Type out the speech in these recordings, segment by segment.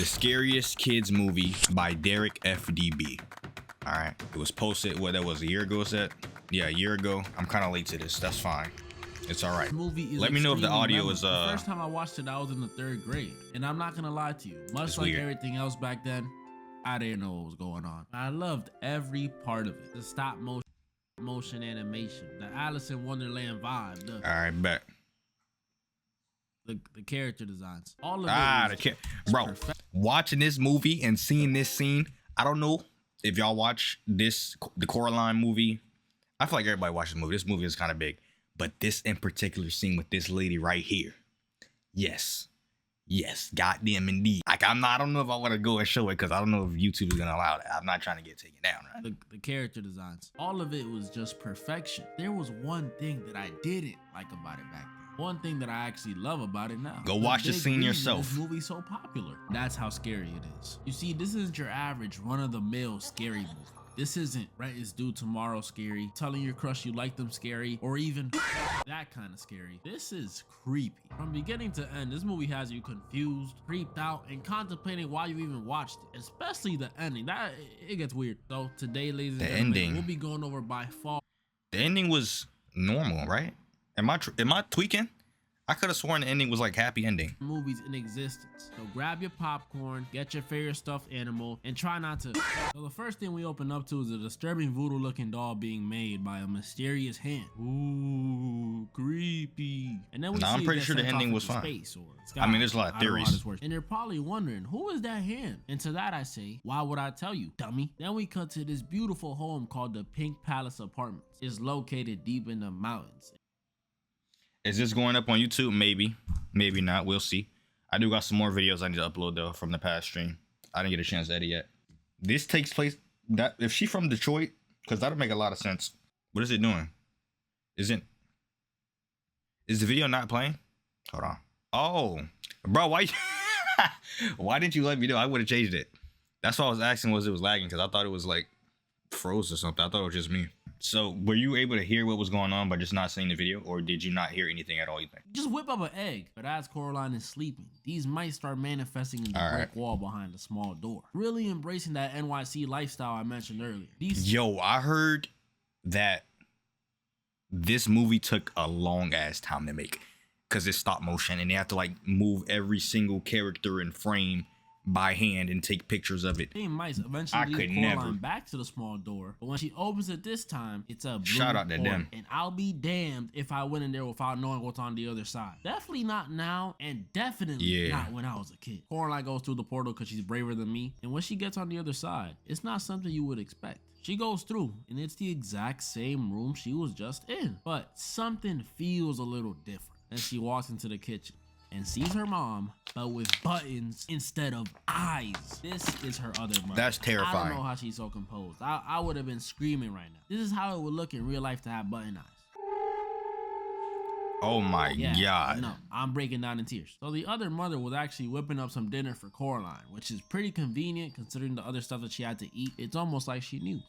The Scariest Kids Movie by Derek FDB. All right, it was posted, what, that was a year ago, said? Yeah, a year ago. I'm kind of late to this. That's fine. It's all right. Movie is Let me know if the audio is The first time I watched it, I was in the 3rd grade, and I'm not gonna lie to you. Much like everything else back then, I didn't know what was going on. I loved every part of it. The stop motion animation, the Alice in Wonderland vibe. All right, bet. The character designs, all of it. Bro, watching this movie and seeing this scene, I don't know if y'all watch this, the Coraline movie. I feel like everybody watches the movie. This movie is kind of big, but this in particular scene with this lady right here, yes, goddamn indeed. Like I don't know if I want to go and show it because I don't know if YouTube is gonna allow that. I'm not trying to get taken down, right? The character designs, all of it was just perfection. There was one thing that I didn't like about it back then. One thing that I actually love about it now. Go watch the scene yourself. This movie's so popular. That's how scary it is. You see, this isn't your average run-of-the-mill scary movie. This isn't Right Is Due Tomorrow scary, telling your crush you like them scary, or even that kind of scary. This is creepy. From beginning to end, this movie has you confused, creeped out, and contemplating why you even watched it. Especially the ending. It gets weird. So today, ladies and gentlemen, we'll be going over by far. The ending was normal, right? Am I tweaking? I could have sworn the ending was like happy ending. Movies in existence. So grab your popcorn, get your favorite stuffed animal, and try not to. So the first thing we open up to is a disturbing voodoo looking doll being made by a mysterious hand. Ooh, creepy. And then I'm pretty sure the ending was fine. Space or sky. I mean, there's a lot of theories. And you're probably wondering, who is that hand? And to that I say, why would I tell you, dummy? Then we cut to this beautiful home called the Pink Palace Apartments. It's located deep in the mountains. Is this going up on YouTube? Maybe not. We'll see. I do got some more videos I need to upload though from the past stream. I didn't get a chance to edit yet. This takes place that if she from Detroit, because that'll make a lot of sense. What is it doing? Is the video not playing? Hold on. Oh, bro, why didn't you let me know? I would have changed it. That's why I was asking, was it was lagging, because I thought it was like froze or something. I thought it was just me. So were you able to hear what was going on by just not seeing the video, or did you not hear anything at all, you think? Just whip up an egg. But as Coraline is sleeping, these mice start manifesting in the brick wall behind the small door. Really embracing that NYC lifestyle I mentioned earlier. Yo, I heard that this movie took a long ass time to make because it's stop motion and they have to like move every single character in frame by hand and take pictures of it. Mice eventually lead Coraline back to the small door, but when she opens it this time, it's a blue shout out to them. And I'll be damned if I went in there without knowing what's on the other side. Definitely not now, and definitely not when I was a kid. Coraline goes through the portal because she's braver than me, and when she gets on the other side, it's not something you would expect. She goes through, and it's the exact same room she was just in, but something feels a little different. And she walks into the kitchen and sees her mom, but with buttons instead of eyes. This is her other mother. That's terrifying. I don't know how she's so composed. I would have been screaming right now. This is how it would look in real life to have button eyes. Oh my God. No, I'm breaking down in tears. So the other mother was actually whipping up some dinner for Coraline, which is pretty convenient considering the other stuff that she had to eat. It's almost like she knew.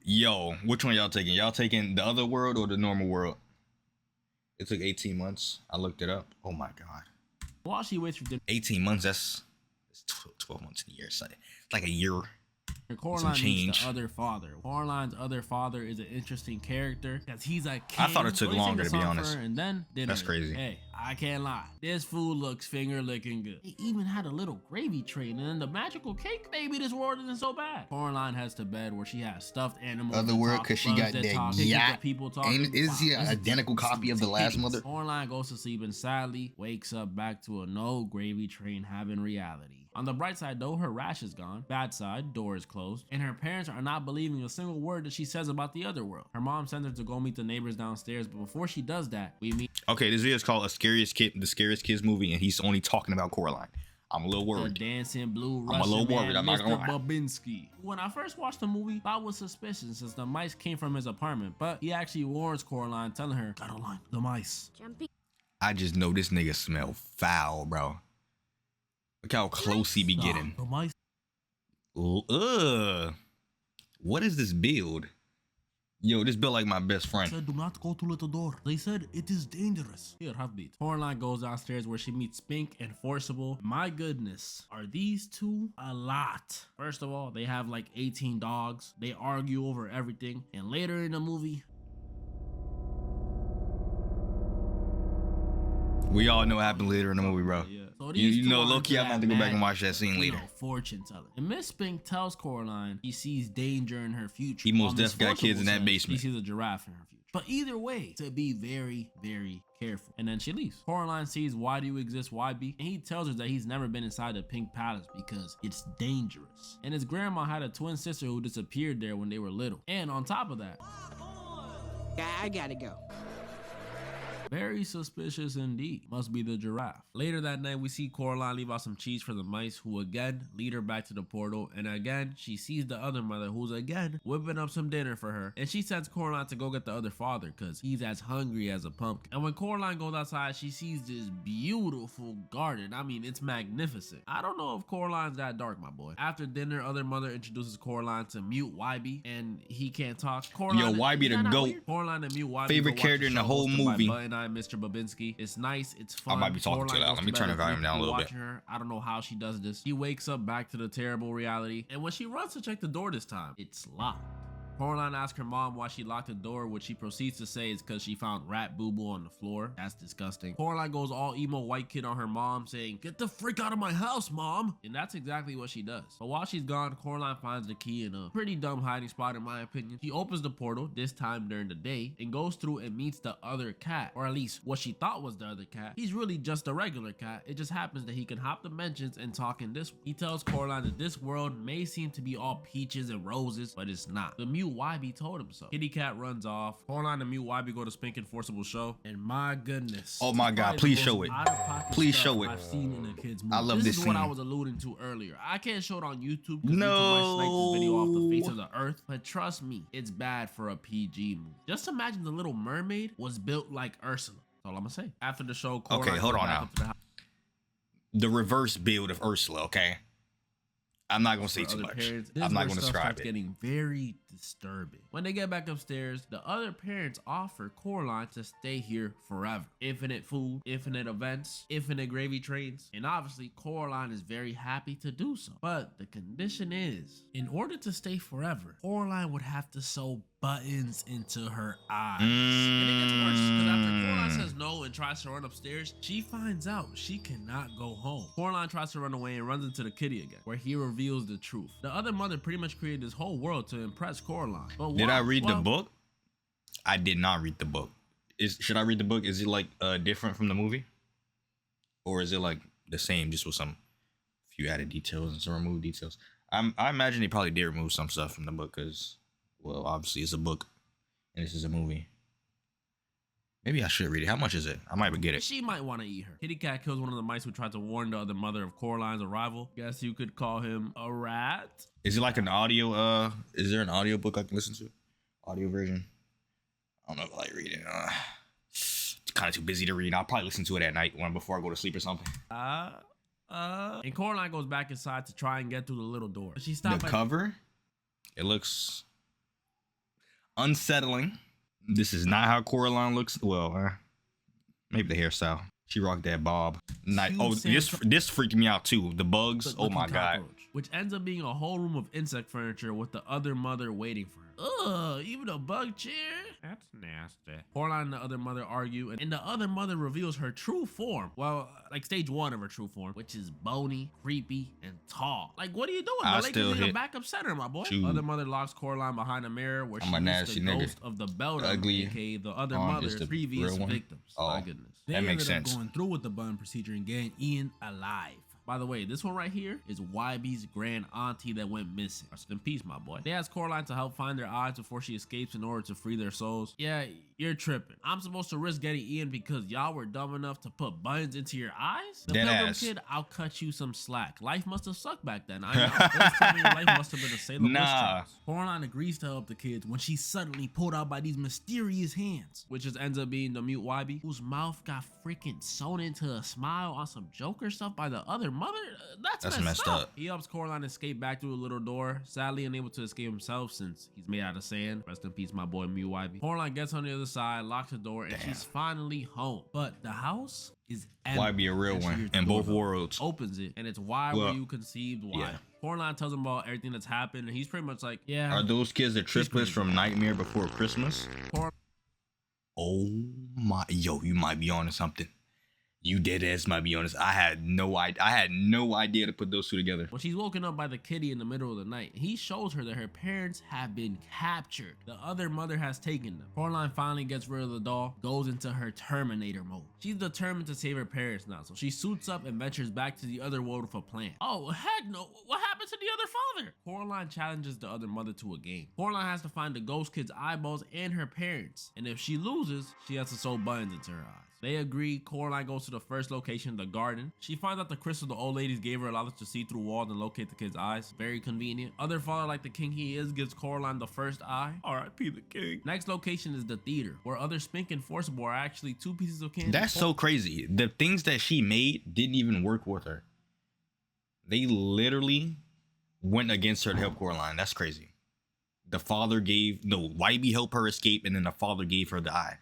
Yo, which one y'all taking? Y'all taking the other world or the normal world? It took 18 months. I looked it up. Oh my God. While she waits for dinner, 18 months, that's 12 months in a year. It's like a year. Coraline meets the other father. Coraline's other father is an interesting character because he's a king. I thought it took longer, to be honest. And then dinner. That's crazy. Hey, I can't lie. This food looks finger licking good. They even had a little gravy train, and then the magical cake. Maybe this world isn't so bad. Coraline heads to bed where she has stuffed animals. Other world, because she got that yacht. People talking. Is he an identical copy of the last mother? Coraline goes to sleep and sadly wakes up back to a no gravy train having reality. On the bright side though, her rash is gone. Bad side, door is closed, and her parents are not believing a single word that she says about the other world. Her mom sends her to go meet the neighbors downstairs, but before she does that, we meet. Okay, this video is called The Scariest Kids Movie, and he's only talking about Coraline. I'm a little worried. The dancing blue Russian I'm a little worried. I'm not gonna lie. Babinski. When I first watched the movie, I was suspicious since the mice came from his apartment, but he actually warns Coraline, telling her, "Caroline, the mice." I just know this nigga smell foul, bro. Look how close he be getting. The mice. Ugh. What is this build? Yo, this built like my best friend. Said, do not go to little door. They said it is dangerous. Here, have beat. Coraline goes downstairs where she meets Spink and Forcible. My goodness, are these two a lot? First of all, they have like 18 dogs. They argue over everything. And later in the movie, we all know what happened later in the movie, bro. yeah. So You know, low-key, I'm about to go back and watch that scene later. Fortune telling. And Miss Spink tells Coraline he sees danger in her future. He most While Miss definitely got kids in that Forcible says basement. He sees a giraffe in her future. But either way, to be very, very careful. And then she leaves. Coraline sees why do you exist, YB? And he tells her that he's never been inside the Pink Palace because it's dangerous. And his grandma had a twin sister who disappeared there when they were little. And on top of that, I gotta go. very suspicious indeed. Must be the giraffe. Later that night, we see Coraline leave out some cheese for the mice, who again lead her back to the portal. And again, she sees the other mother, who's again whipping up some dinner for her. And she sends Coraline to go get the other father, because he's as hungry as a pumpkin. And when Coraline goes outside, she sees this beautiful garden. I mean, it's magnificent. I don't know if Coraline's that dark, my boy. After dinner, other mother introduces Coraline to Mute YB, and he can't talk. Coraline, Yo, YB the GOAT. Coraline and Mute YB Favorite character in the whole movie. Mr. Babinski. It's nice. It's fun. I might be talking too Coraline loud. goes Let me to turn bed the volume with down a me little bit. watching her. I don't know how she does this. She wakes up back to the terrible reality. And when she runs to check the door this time, it's locked. Coraline asks her mom why she locked the door, which she proceeds to say is because she found rat boo-boo on the floor. That's disgusting. Coraline goes all emo white kid on her mom, saying, "Get the freak out of my house, mom!" And that's exactly what she does. But while she's gone, Coraline finds the key in a pretty dumb hiding spot in my opinion. She opens the portal, this time during the day, and goes through and meets the other cat, or at least what she thought was the other cat. He's really just a regular cat. It just happens that he can hop dimensions and talk in this one. He tells Coraline that this world may seem to be all peaches and roses, but it's not. The Mute YB told him so. Kitty Cat runs off. Coraline and Mute YB go to Spink and Forcible show. And my goodness. Oh my God, please show it. Please show it. I've seen in a kid's movie. I love this is what scene. I was alluding to earlier. I can't show it on YouTube because No. YouTube might snipe this video off the face of the earth. But trust me, it's bad for a PG movie. Just imagine the Little Mermaid was built like Ursula. That's all I'm gonna say. After the show, Coraline Okay, hold goes on back now. up to the house The reverse build of Ursula, okay? I'm not gonna say for too other much. parents. This I'm is not where gonna stuff describe starts it. getting very disturbing. When they get back upstairs, the other parents offer Coraline to stay here forever. Infinite food, infinite events, infinite gravy trains, and obviously Coraline is very happy to do so. But the condition is, in order to stay forever, Coraline would have to sew buttons into her eyes. And it gets worse, because after Coraline says no and tries to run upstairs, she finds out she cannot go home. Coraline tries to run away and runs into the kitty again, where he reveals the truth. The other mother pretty much created this whole world to impress Coraline. But Did I why- read the well, book? I did not read the book. Should I read the book? Is it like different from the movie? Or is it like the same, just with some few added details and some removed details? I imagine they probably did remove some stuff from the book because, well, obviously it's a book and this is a movie. Maybe I should read it. How much is it? I might get it. She might want to eat her. Kitty Cat kills one of the mice who tried to warn the other mother of Coraline's arrival. Guess you could call him a rat. Is it like an audio? Is there an audio book I can listen to? Audio version? I don't know if I like reading. It's kind of too busy to read. I'll probably listen to it at night before I go to sleep or something. And Coraline goes back inside to try and get through the little door. But she stopped The by cover, it looks unsettling. This is not how Coraline looks. Well, maybe the hairstyle. She rocked that bob. Oh, this freaked me out too. The bugs. Oh my God. cockroach, which ends up being a whole room of insect furniture with the other mother waiting for her. Ugh, even a bug chair? That's nasty. Coraline and the other mother argue, and the other mother reveals her true form. Well, like stage 1 of her true form, which is bony, creepy, and tall. Like, what are you doing? I Like, still you need a hit backup center, my boy. you. Other mother locks Coraline behind a mirror where I'm she a meets nasty the nigga. ghost of the Beldam, Ugly. aka the other Just mother's the previous real one? victims. Oh. My goodness. That They makes ended up sense. going through with the bun procedure and getting Ian alive. By the way, this one right here is YB's grand auntie that went missing. Rest in peace, my boy. They ask Coraline to help find their eyes before she escapes in order to free their souls. Yeah, you're tripping. I'm supposed to risk getting Ian because y'all were dumb enough to put buttons into your eyes? The Dead Pilgrim ass. Kid, I'll cut you some slack. Life must have sucked back then. I know. First time in your life must have been a Salem witch Nah. trials. Coraline agrees to help the kids when she's suddenly pulled out by these mysterious hands, which just ends up being the Mute YB, whose mouth got freaking sewn into a smile on some Joker stuff by the other mother? That's messed up. He helps Coraline escape back through a little door, sadly unable to escape himself since he's made out of sand. Rest in peace, my boy Mew Ivy. Coraline gets on the other side, locks the door, and she's finally home. But the house is empty. Why be a real one in both worlds? Opens it, and it's why were you conceived? Why? Yeah. Coraline tells him about everything that's happened, and he's pretty much like, yeah. Are those kids the triplets from Nightmare Before Christmas? Oh my, yo, you might be onto something. You dead ass might be honest. I had no idea to put those two together. When she's woken up by the kitty in the middle of the night, he shows her that her parents have been captured. The other mother has taken them. Coraline finally gets rid of the doll, goes into her Terminator mode. She's determined to save her parents now, so she suits up and ventures back to the other world with a plan. Oh, heck no. What happened to the other father? Coraline challenges the other mother to a game. Coraline has to find the ghost kid's eyeballs and her parents, and if she loses, she has to sew buttons into her eyes. They agree. Coraline goes to the first location, the garden. She finds out the crystal the old ladies gave her allows her to see through walls and locate the kid's eyes. Very convenient. Other father, like the king he is, gives Coraline the first eye. R.I.P. the king. Next location is the theater, where other Spink and Forcible are actually two pieces of candy. That's so crazy. The things that she made didn't even work with her. They literally went against her to help Coraline. That's crazy. The father gave, no, Wybie helped her escape, and then the father gave her the eye.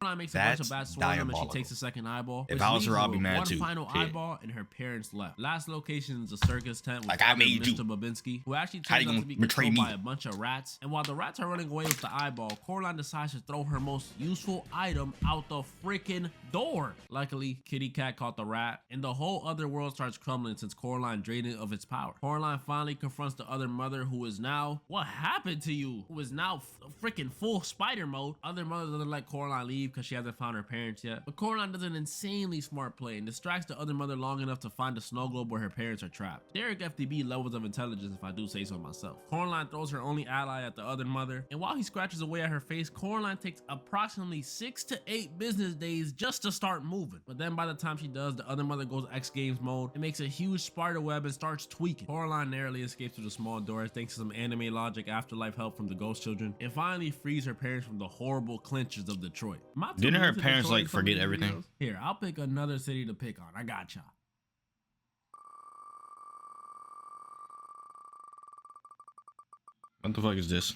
Coraline makes a bunch of bad swords and she takes a second eyeball. If I was her, I'd be mad too. One final eyeball and her parents left. Last location is a circus tent with like I made Mr. Babinski, who actually turns out to be controlled by a bunch of rats. And while the rats are running away with the eyeball, Coraline decides to throw her most useful item out the freaking door. Luckily, Kitty Cat caught the rat, and the whole other world starts crumbling since Coraline drained it of its power. Coraline finally confronts the other mother, who is now, what happened to you? Who is now freaking full spider mode. Other mother doesn't let Coraline leave because she hasn't found her parents yet. But Coraline does an insanely smart play and distracts the other mother long enough to find the snow globe where her parents are trapped. Derek FDB levels of intelligence, if I do say so myself. Coraline throws her only ally at the other mother, and while he scratches away at her face, Coraline takes approximately 6 to 8 business days just to start moving. But then by the time she does, the other mother goes X Games mode and makes a huge spider web and starts tweaking. Coraline narrowly escapes through the small doors thanks to some anime logic afterlife help from the ghost children, and finally frees her parents from the horrible clinches of Detroit. Didn't her parents like forget everything? Here, I'll pick another city to pick on. I gotcha. What the fuck is this?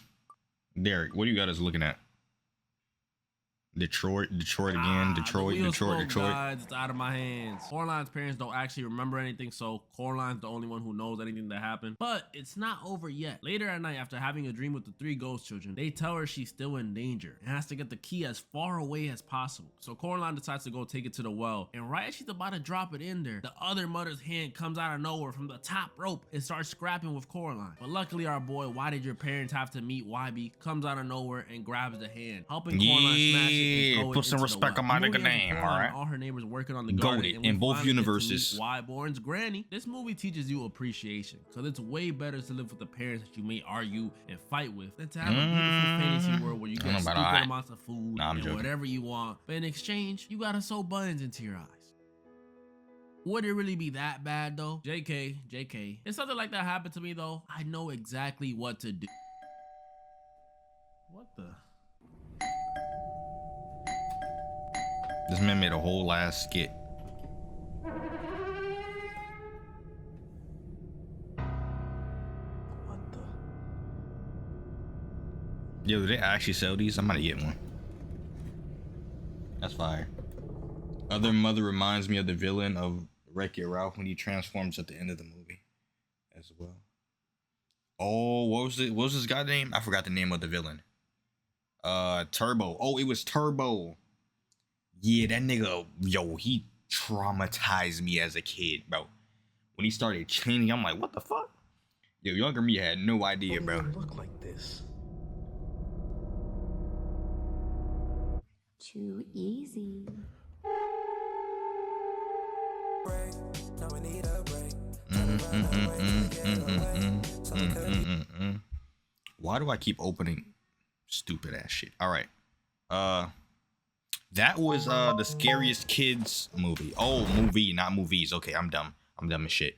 Derek, what do you got us looking at? Detroit again. Detroit. Guys, it's out of my hands. Coraline's parents don't actually remember anything, so Coraline's the only one who knows anything that happened. But it's not over yet. Later at night, after having a dream with the 3 ghost children, they tell her she's still in danger and has to get the key as far away as possible. So Coraline decides to go take it to the well, and right as she's about to drop it in there, the other mother's hand comes out of nowhere from the top rope and starts scrapping with Coraline. But luckily, our boy, why did your parents have to meet Wybie, comes out of nowhere and grabs the hand, helping Coraline smash it. Put some respect on my nigga name, alright? All her neighbors working on the garden in both universes. Wyborn's granny. This movie teaches you appreciation, because it's way better to live with the parents that you may argue and fight with than to have a beautiful fantasy world where you get stupid amounts of food and whatever you want, but in exchange, you gotta sew buttons into your eyes. Would it really be that bad though? JK. If something like that happened to me though, I know exactly what to do. What the? This man made a whole ass skit. What the? Yo, do they actually sell these? I'm gonna get one. That's fire. Other mother reminds me of the villain of Wreck-It Ralph when he transforms at the end of the movie as well. Oh, what was this guy's name? I forgot the name of the villain. Turbo. Oh, it was Turbo. Yeah, that nigga, yo, he traumatized me as a kid, bro. When he started changing, I'm like, what the fuck? Yo, younger me had no idea, bro. Look like this. Too easy. Why do I keep opening stupid ass shit? All right. That was the Scariest Kids movie. Oh, movie, not movies. Okay, I'm dumb. I'm dumb as shit.